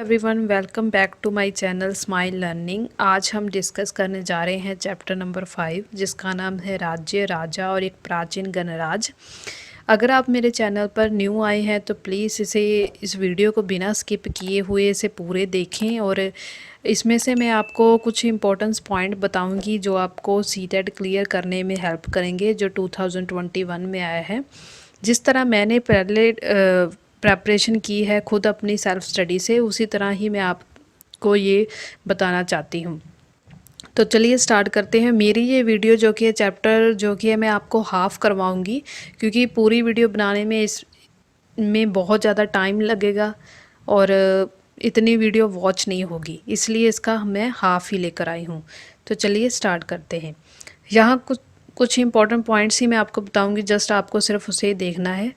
Everyone, welcome back to my channel Smile Learning. आज हम discuss करने जा रहे हैं चैप्टर नंबर 5, जिसका नाम है राज्य, राजा और एक प्राचीन गणराज्य। अगर आप मेरे चैनल पर न्यू आए हैं तो प्लीज़ इस वीडियो को बिना स्किप किए हुए इसे पूरे देखें, और इसमें से मैं आपको कुछ इंपॉर्टेंस पॉइंट बताऊंगी जो आपको सीटेट क्लियर करने में हेल्प करेंगे, जो 2021 में आया है। जिस तरह मैंने पहले प्रेपरेशन की है खुद अपनी सेल्फ स्टडी से, उसी तरह ही मैं आपको ये बताना चाहती हूँ। तो चलिए स्टार्ट करते हैं। मेरी ये वीडियो जो कि है चैप्टर जो कि है मैं आपको हाफ़ करवाऊँगी, क्योंकि पूरी वीडियो बनाने में इसमें बहुत ज़्यादा टाइम लगेगा और इतनी वीडियो वॉच नहीं होगी, इसलिए इसका मैं हाफ़ ही लेकर आई हूँ। तो चलिए स्टार्ट करते हैं। यहाँ कुछ इंपॉर्टेंट पॉइंट्स ही मैं आपको बताऊँगी, जस्ट आपको सिर्फ उसे देखना है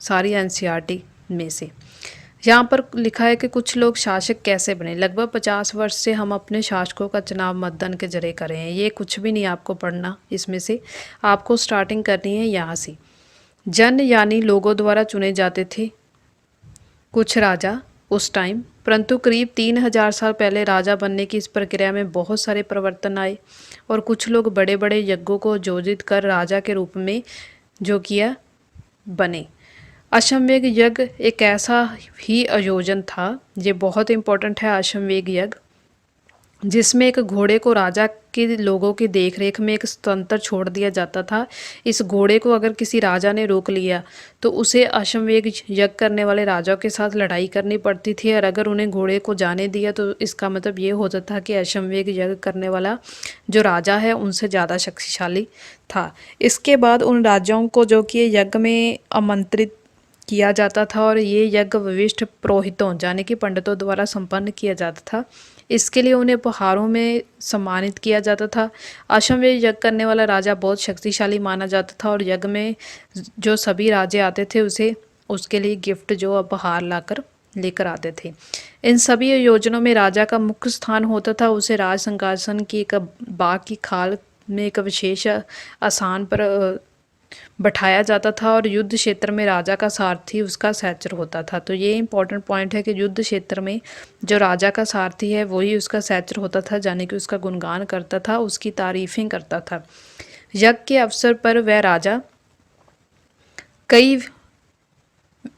सारी एनसीईआरटी में से। यहाँ पर लिखा है कि कुछ लोग शासक कैसे बने। लगभग 50 वर्ष से हम अपने शासकों का चुनाव मतदान के जरिए कर रहे हैं। ये कुछ भी नहीं आपको पढ़ना, इसमें से आपको स्टार्टिंग करनी है यहाँ से। जन यानी लोगों द्वारा चुने जाते थे कुछ राजा उस टाइम, परंतु करीब 3000 साल पहले राजा बनने की इस प्रक्रिया में बहुत सारे परिवर्तन आए और कुछ लोग बड़े बड़े यज्ञों को आयोजित कर राजा के रूप में जो किया बने। अश्वमेध यज्ञ एक ऐसा ही आयोजन था, ये बहुत इंपॉर्टेंट है। अश्वमेध यज्ञ जिसमें एक घोड़े को राजा के लोगों की देखरेख में एक स्वतंत्र छोड़ दिया जाता था। इस घोड़े को अगर किसी राजा ने रोक लिया तो उसे अश्वमेध यज्ञ करने वाले राजाओं के साथ लड़ाई करनी पड़ती थी, और अगर उन्हें घोड़े को जाने दिया तो इसका मतलब ये होता था कि अश्वमेध यज्ञ करने वाला जो राजा है उनसे ज़्यादा शक्तिशाली था। इसके बाद उन राजाओं को जो कि यज्ञ में आमंत्रित किया जाता था, और ये यज्ञ वरिष्ठ पुरोहितों यानी कि पंडितों द्वारा संपन्न किया जाता था। इसके लिए उन्हें उपहारों में सम्मानित किया जाता था। अश्वमेध यज्ञ करने वाला राजा बहुत शक्तिशाली माना जाता था, और यज्ञ में जो सभी राजे आते थे उसके लिए गिफ्ट जो उपहार लेकर आते थे। इन सभी योजनाओं में राजा का मुख्य स्थान होता था। उसे राज सिंहासन की एक बाग की खाल में एक विशेष आसन पर बैठाया जाता था, और युद्ध क्षेत्र में राजा का सारथी उसका सहचर होता था। तो ये इंपॉर्टेंट पॉइंट है कि युद्ध क्षेत्र में जो राजा का सारथी है वही उसका सहचर होता था, यानी कि उसका गुणगान करता था, उसकी तारीफें करता था। यज्ञ के अवसर पर वह राजा कई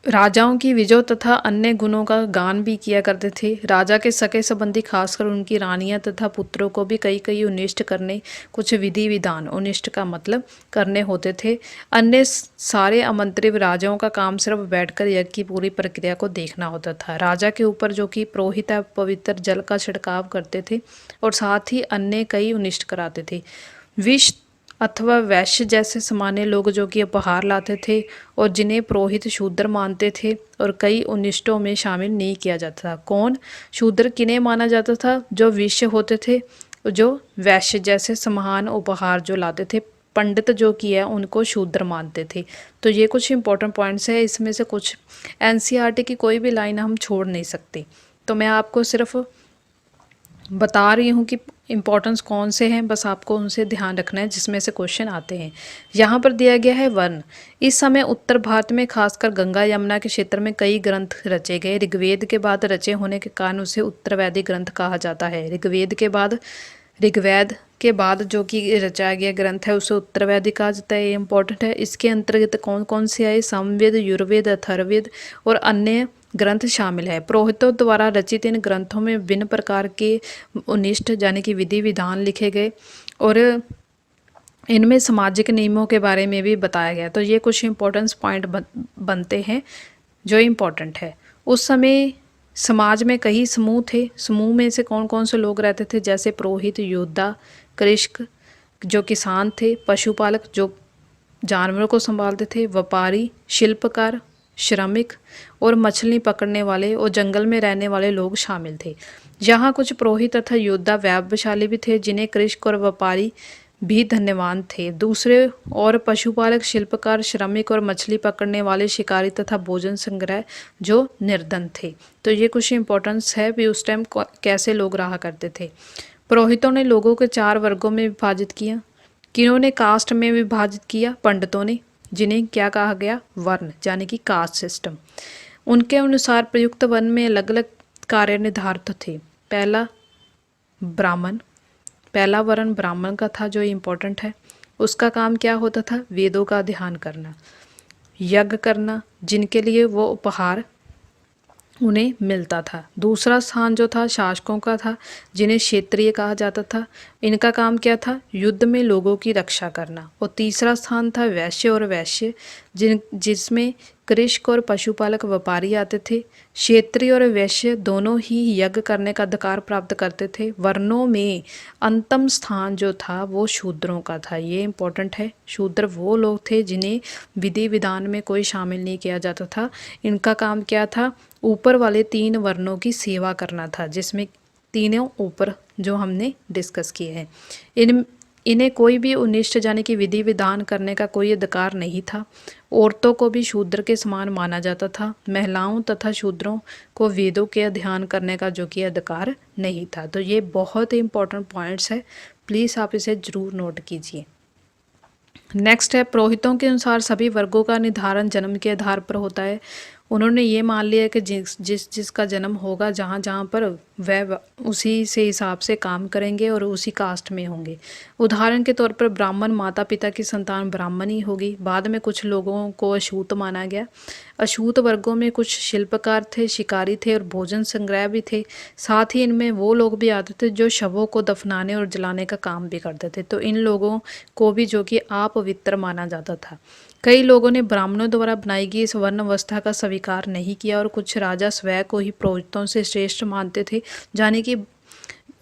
राजाओं की विजय तथा अन्य गुणों का गान भी किया करते थे। राजा के सगे संबंधी, खासकर उनकी रानियां तथा पुत्रों को भी कई उन्निष्ट करने, कुछ विधि विधान, उन्निष्ट का मतलब करने होते थे। अन्य सारे आमंत्रित राजाओं का काम सिर्फ बैठकर यज्ञ की पूरी प्रक्रिया को देखना होता था। राजा के ऊपर जो कि पुरोहित पवित्र जल का छिड़काव करते थे और साथ ही अन्य कई उन्निष्ट कराते थे। विष अथवा वैश्य जैसे सामान्य लोग जो कि उपहार लाते थे और जिन्हें पुरोहित शूद्र मानते थे, और कई उन्निष्टों में शामिल नहीं किया जाता था। कौन शूद्र किन्हें माना जाता था? जो विश्य होते थे, जो वैश्य जैसे समान उपहार जो लाते थे। पंडित जो कि है उनको शूद्र मानते थे। तो ये कुछ इंपॉर्टेंट पॉइंट्स है, इसमें से कुछ एनसीईआरटी की कोई भी लाइन हम छोड़ नहीं सकते। तो मैं आपको सिर्फ बता रही हूँ कि इम्पोर्टेंस कौन से हैं, बस आपको उनसे ध्यान रखना है जिसमें से क्वेश्चन आते हैं। यहाँ पर दिया गया है वर्ण। इस समय उत्तर भारत में खासकर गंगा यमुना के क्षेत्र में कई ग्रंथ रचे गए। ऋग्वेद के बाद रचे होने के कारण उसे उत्तरवैदिक ग्रंथ कहा जाता है। ऋग्वेद के बाद जो कि रचाया गया ग्रंथ है उसे उत्तरवैदिक कहा जाता है। ये इंपॉर्टेंट है। इसके अंतर्गत कौन कौन से आए? सामवेद, यजुर्वेद, अथर्ववेद और अन्य ग्रंथ शामिल है। पुरोहितों द्वारा रचित इन ग्रंथों में विभिन्न प्रकार के उन्निष्ट यानी कि विधि विधान लिखे गए, और इनमें सामाजिक नियमों के बारे में भी बताया गया। तो ये कुछ इंपॉर्टेंस पॉइंट बनते हैं जो इम्पोर्टेंट है। उस समय समाज में कई समूह थे। समूह में से कौन कौन से लोग रहते थे? जैसे पुरोहित, योद्धा, कृषक जो किसान थे, पशुपालक जो जानवरों को संभालते थे, व्यापारी, शिल्पकार, श्रमिक और मछली पकड़ने वाले और जंगल में रहने वाले लोग शामिल थे। यहाँ कुछ पुरोहित तथा योद्धा वैभवशाली भी थे, जिन्हें कृषक और व्यापारी भी धन्यवान थे। दूसरे और पशुपालक, शिल्पकार, श्रमिक और मछली पकड़ने वाले शिकारी तथा भोजन संग्रह जो निर्धन थे। तो ये कुछ इंपॉर्टेंस है भी उस टाइम कैसे लोग रहा करते थे। पुरोहितों ने लोगों को 4 वर्गों में विभाजित किया। किन्होंने कास्ट में विभाजित किया? पंडितों ने, जिन्हें क्या कहा गया? वर्ण, यानी कि कास्ट सिस्टम। उनके अनुसार प्रयुक्त वर्ण में अलग अलग कार्य निर्धारित थे। पहला ब्राह्मण, पहला वर्ण ब्राह्मण का था जो इम्पोर्टेंट है। उसका काम क्या होता था? वेदों का अध्ययन करना, यज्ञ करना, जिनके लिए वो उपहार उन्हें मिलता था। दूसरा स्थान जो था शासकों का था, जिन्हें क्षेत्रीय कहा जाता था। इनका काम क्या था? युद्ध में लोगों की रक्षा करना। और तीसरा स्थान था वैश्य और वैश्य, जिसमें कृषक और पशुपालक व्यापारी आते थे। क्षेत्रीय और वैश्य दोनों ही यज्ञ करने का अधिकार प्राप्त करते थे। वर्णों में अंतिम स्थान जो था वो शूद्रों का था। ये इम्पोर्टेंट है। शूद्र वो लोग थे जिन्हें विधि विधान में कोई शामिल नहीं किया जाता था। इनका काम क्या था? ऊपर वाले 3 वर्णों की सेवा करना था, जिसमें तीनों ऊपर जो हमने डिस्कस किए हैं। इन्हें कोई भी उनिष्ट यानी कि विधि विधान करने का कोई अधिकार नहीं था। औरतों को भी शूद्र के समान माना जाता था। महिलाओं तथा शूद्रों को वेदों के अध्ययन करने का जो कि अधिकार नहीं था। तो ये बहुत ही इंपॉर्टेंट पॉइंट्स है, प्लीज़ आप इसे ज़रूर नोट कीजिए। नेक्स्ट है, पुरोहितों के अनुसार सभी वर्गों का निर्धारण जन्म के आधार पर होता है। उन्होंने ये मान लिया कि जिसका जन्म होगा जहाँ जहाँ पर वह उसी से हिसाब से काम करेंगे और उसी कास्ट में होंगे। उदाहरण के तौर पर ब्राह्मण माता पिता की संतान ब्राह्मण ही होगी। बाद में कुछ लोगों को अछूत माना गया। अछूत वर्गों में कुछ शिल्पकार थे, शिकारी थे और भोजन संग्रह भी थे। साथ ही इनमें वो लोग भी आते थे जो शवों को दफनाने और जलाने का काम भी करते थे। तो इन लोगों को भी जो कि अपवित्र माना जाता था। कई लोगों ने ब्राह्मणों द्वारा बनाई गई इस वर्ण अवस्था का स्वीकार नहीं किया और कुछ राजा स्वयं को ही पुरोहितों से श्रेष्ठ मानते थे, यानी कि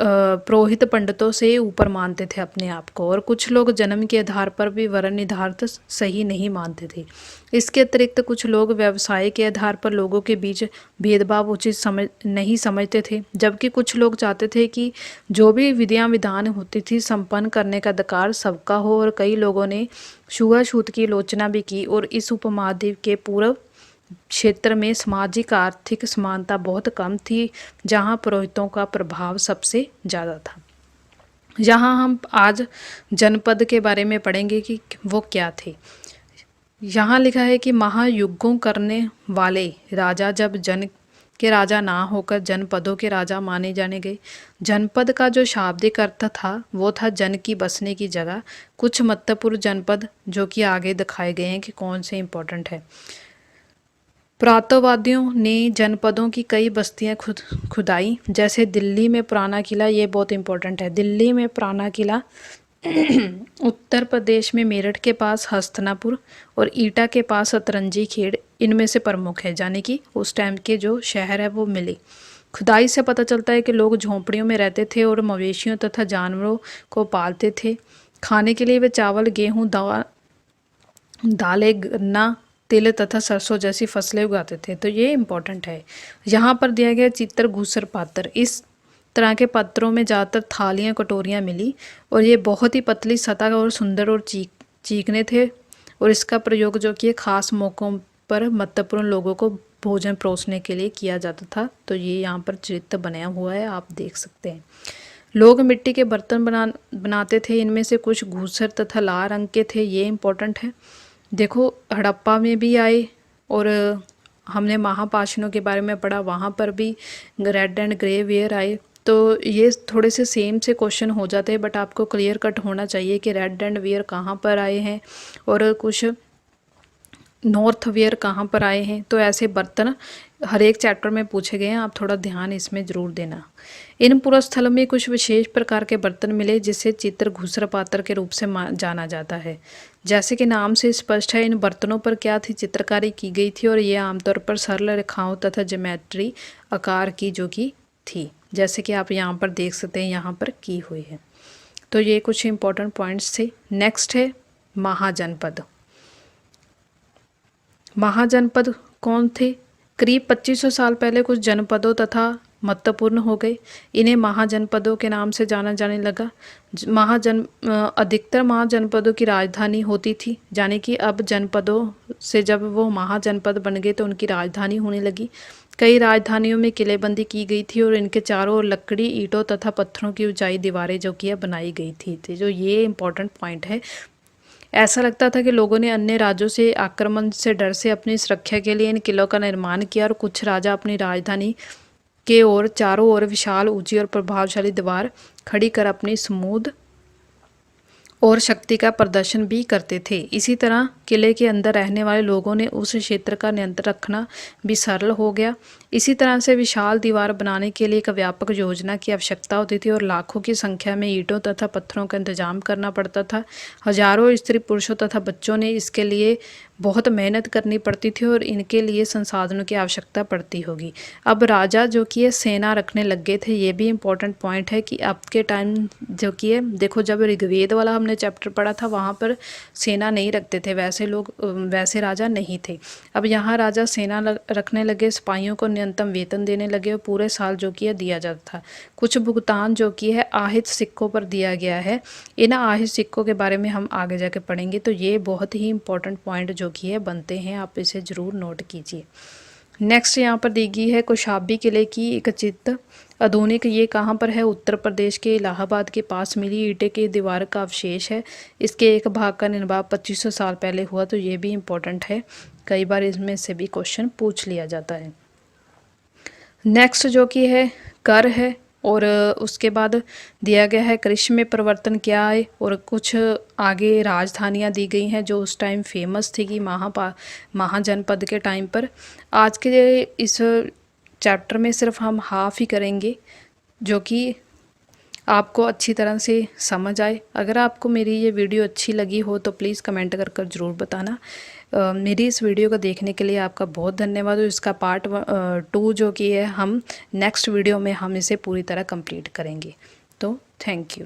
पुरोहित पंडितों से ऊपर मानते थे अपने आप को। और कुछ लोग जन्म के आधार पर भी वर्ण निर्धारित सही नहीं मानते थे। इसके अतिरिक्त कुछ लोग व्यवसाय के आधार पर लोगों के बीच भेदभाव उचित नहीं समझते थे, जबकि कुछ लोग चाहते थे कि जो भी विधियां विधान होती थी संपन्न करने का अधिकार सबका हो। और कई लोगों ने छुआछूत की आलोचना भी की और इस उपमहाद्वीप के पूर्व क्षेत्र में सामाजिक आर्थिक समानता बहुत कम थी, जहां पुरोहितों का प्रभाव सबसे ज़्यादा था। यहाँ हम आज जनपद के बारे में पढ़ेंगे कि वो क्या थे। यहाँ लिखा है कि महायुगों करने वाले राजा जब जन के राजा ना होकर जनपदों के राजा माने जाने गए। जनपद का जो शाब्दिक अर्थ था वो था जन की बसने की जगह। कुछ महत्वपूर्ण जनपद जो कि आगे दिखाए गए हैं कि कौन से इंपॉर्टेंट है। पुरातत्ववादियों ने जनपदों की कई बस्तियां खुदाई, जैसे दिल्ली में पुराना किला, ये बहुत इंपॉर्टेंट है। दिल्ली में पुराना किला, उत्तर प्रदेश में मेरठ के पास हस्तिनापुर और ईटा के पास सतरंजी खेड़ इनमें से प्रमुख है, यानी कि उस टाइम के जो शहर है वो मिले। खुदाई से पता चलता है कि लोग झोंपड़ियों में रहते थे और मवेशियों तथा जानवरों को पालते थे। खाने के लिए वे चावल, गेहूँ, दालें, गन्ना, तिल तथा सरसों जैसी फसलें उगाते थे। तो ये इम्पोर्टेंट है। यहाँ पर दिया गया चित्र घूसर पात्र। इस तरह के पत्रों में ज़्यादातर थालियाँ कटोरियाँ मिली और ये बहुत ही पतली सतह और सुंदर और चीकने थे। और इसका प्रयोग जो कि खास मौक़ों पर महत्वपूर्ण लोगों को भोजन परोसने के लिए किया जाता था। तो ये यहाँ पर चित्र बनाया हुआ है, आप देख सकते हैं। लोग मिट्टी के बर्तन बनाते थे। इनमें से कुछ घूसर तथा लाल रंग के थे, ये इम्पोर्टेंट है। देखो हड़प्पा में भी आए और हमने महापाषाणों के बारे में पढ़ा, वहाँ पर भी रेड एंड ग्रे वेयर आए। तो ये थोड़े से सेम से क्वेश्चन हो जाते हैं, बट आपको क्लियर कट होना चाहिए कि रेड एंड वेयर कहाँ पर आए हैं और कुछ नॉर्थ वेयर कहाँ पर आए हैं। तो ऐसे बर्तन हर एक चैप्टर में पूछे गए हैं, आप थोड़ा ध्यान इसमें ज़रूर देना। इन पुरस्थलों में कुछ विशेष प्रकार के बर्तन मिले जिसे चित्र घूसर पात्र के रूप से जाना जाता है। जैसे कि नाम से स्पष्ट है, इन बर्तनों पर क्या थी, चित्रकारी की गई थी और ये आमतौर पर सरल रेखाओं तथा ज्योमेट्री आकार की जो कि थी, जैसे कि आप यहाँ पर देख सकते हैं, यहाँ पर की हुई है। तो ये कुछ इंपॉर्टेंट पॉइंट्स थे। नेक्स्ट है महाजनपद। महाजनपद कौन थे? करीब 2500 साल पहले कुछ जनपदों तथा महत्वपूर्ण हो गए। इन्हें महाजनपदों के नाम से जाना जाने लगा। अधिकतर महाजनपदों की राजधानी होती थी, यानी कि अब जनपदों से जब वो महाजनपद बन गए तो उनकी राजधानी होने लगी। कई राजधानियों में किलेबंदी की गई थी और इनके चारों ओर लकड़ी, ईंटों तथा पत्थरों की ऊंचाई दीवारें जो कि बनाई गई थी। जो ये इंपॉर्टेंट पॉइंट है। ऐसा लगता था कि लोगों ने अन्य राज्यों से आक्रमण से डर से अपनी सुरक्षा के लिए इन किलों का निर्माण किया और कुछ राजा अपनी राजधानी के ओर चारों ओर विशाल, ऊंची और प्रभावशाली दीवार खड़ी कर अपनी समूद और शक्ति का प्रदर्शन भी करते थे। इसी तरह किले के अंदर रहने वाले लोगों ने उस क्षेत्र का नियंत्रण रखना भी सरल हो गया। इसी तरह से विशाल दीवार बनाने के लिए एक व्यापक योजना की आवश्यकता होती थी और लाखों की संख्या में ईंटों तथा पत्थरों का इंतजाम करना पड़ता था। हजारों स्त्री पुरुषों तथा बच्चों ने इसके लिए बहुत मेहनत करनी पड़ती थी और इनके लिए संसाधनों की आवश्यकता पड़ती होगी। अब राजा जो कि है सेना रखने लग गए थे। ये भी इम्पोर्टेंट पॉइंट है कि अब के टाइम जो कि है देखो, जब ऋग्वेद वाला हमने चैप्टर पढ़ा था वहाँ पर सेना नहीं रखते थे, वैसे लोग वैसे राजा नहीं थे। अब यहाँ राजा सेना रखने लगे, सिपाहियों को न्यूनतम वेतन देने लगे और पूरे साल जो कि है दिया जाता था। कुछ भुगतान जो कि है আহিत सिक्कों पर दिया गया है। इन আহিत सिक्कों के बारे में हम आगे जाके पढ़ेंगे। तो ये बहुत ही इंपॉर्टेंट पॉइंट जो कि है बनते हैं, आप इसे ज़रूर नोट कीजिए। नेक्स्ट यहाँ पर दी गई है कौशाम्बी किले की एक चित्र आधुनिक। ये कहाँ पर है? उत्तर प्रदेश के इलाहाबाद के पास मिली ईंटे की दीवार का अवशेष है। इसके एक भाग का निर्माण 2500 साल पहले हुआ। तो ये भी इम्पोर्टेंट है, कई बार इसमें से भी क्वेश्चन पूछ लिया जाता है। नेक्स्ट जो कि है कर है और उसके बाद दिया गया है कृषि में परिवर्तन क्या है और कुछ आगे राजधानियाँ दी गई हैं जो उस टाइम फेमस थी कि महाजनपद के टाइम पर। आज के इस चैप्टर में सिर्फ हम हाफ ही करेंगे जो कि आपको अच्छी तरह से समझ आए। अगर आपको मेरी ये वीडियो अच्छी लगी हो तो प्लीज़ कमेंट कर ज़रूर बताना। मेरी इस वीडियो को देखने के लिए आपका बहुत धन्यवाद। और इसका पार्ट 2 जो कि है हम नेक्स्ट वीडियो में हम इसे पूरी तरह कंप्लीट करेंगे। तो थैंक यू।